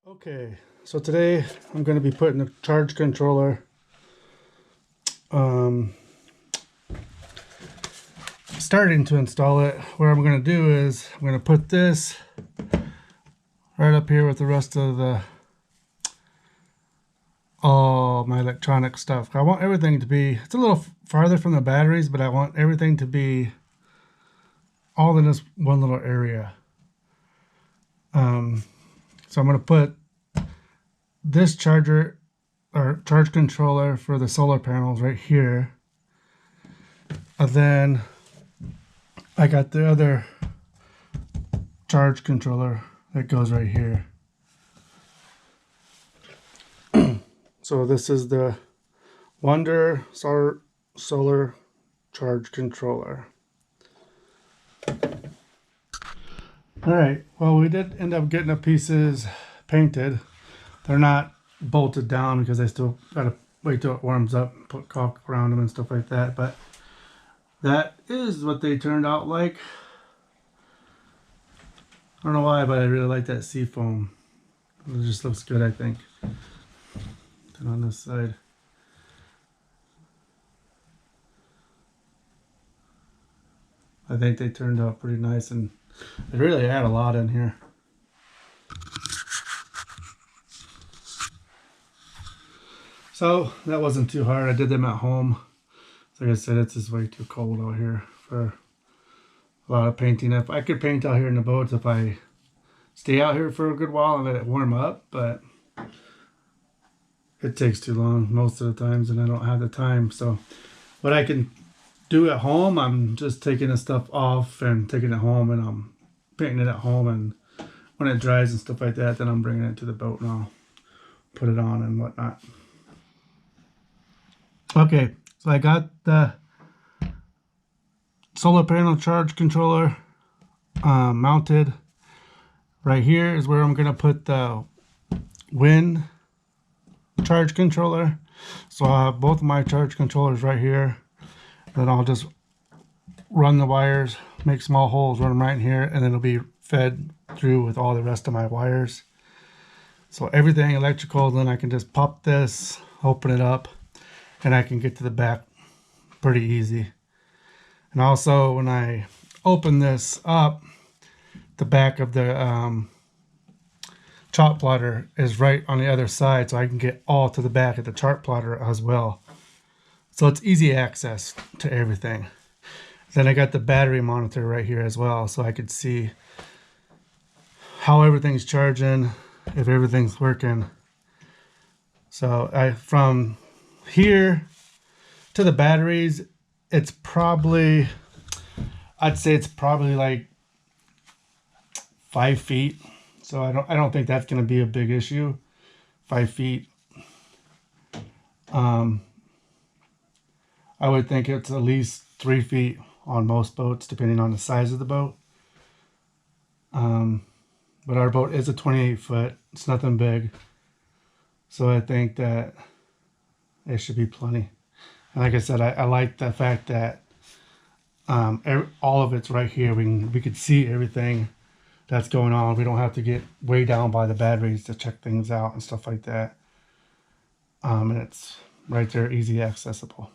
Okay, so today I'm going to be putting the charge controller starting to install it. What I'm going to do is I'm going to put this right up here with the rest of the all my electronic stuff. I want everything to be, it's a little farther from the batteries, but I want everything to be all in this one little area. So I'm going to put this charger or charge controller for the solar panels right here, and then I got the other charge controller that goes right here. So this is the Wonder Solar Charge Controller. Alright, well, we did end up getting the pieces painted. They're not bolted down because I still gotta wait till it warms up and put caulk around them and stuff like that, but that is what they turned out like. I don't know why, but I really like that seafoam. It just looks good, I think. And on this side, I think they turned out pretty nice, and they really add a lot in here. So that wasn't too hard. I did them at home. Like I said, it's just way too cold out here for a lot of painting. If I could paint out here in the boats if I stay out here for a good while and let it warm up, but it takes too long most of the times and I don't have the time. So what I can do at home, I'm just taking the stuff off and taking it home, and I'm painting it at home, and when it dries and stuff like that, then I'm bringing it to the boat and I'll put it on and whatnot. Okay, so I got the solar panel charge controller mounted. Right here is where I'm going to put the wind charge controller. So I have both of my charge controllers right here. Then I'll just run the wires, make small holes, run them right in here, and then it'll be fed through with all the rest of my wires. So everything electrical, then I can just pop this, open it up, and I can get to the back pretty easy. And also when I open this up, the back of the chart plotter is right on the other side, so I can get all to the back of the chart plotter as well. So it's easy access to everything. Then I got the battery monitor right here as well, so I could see how everything's charging, if everything's working. So from here to the batteries, it's probably, I'd say it's probably like 5 feet. So I don't think that's going to be a big issue. 5 feet. I would think it's at least 3 feet on most boats, depending on the size of the boat. But our boat is a 28 foot. It's nothing big. So I think that it should be plenty. And like I said, I like the fact that all of it's right here. We could see everything that's going on. We don't have to get way down by the batteries to check things out and stuff like that. And it's right there, easy accessible.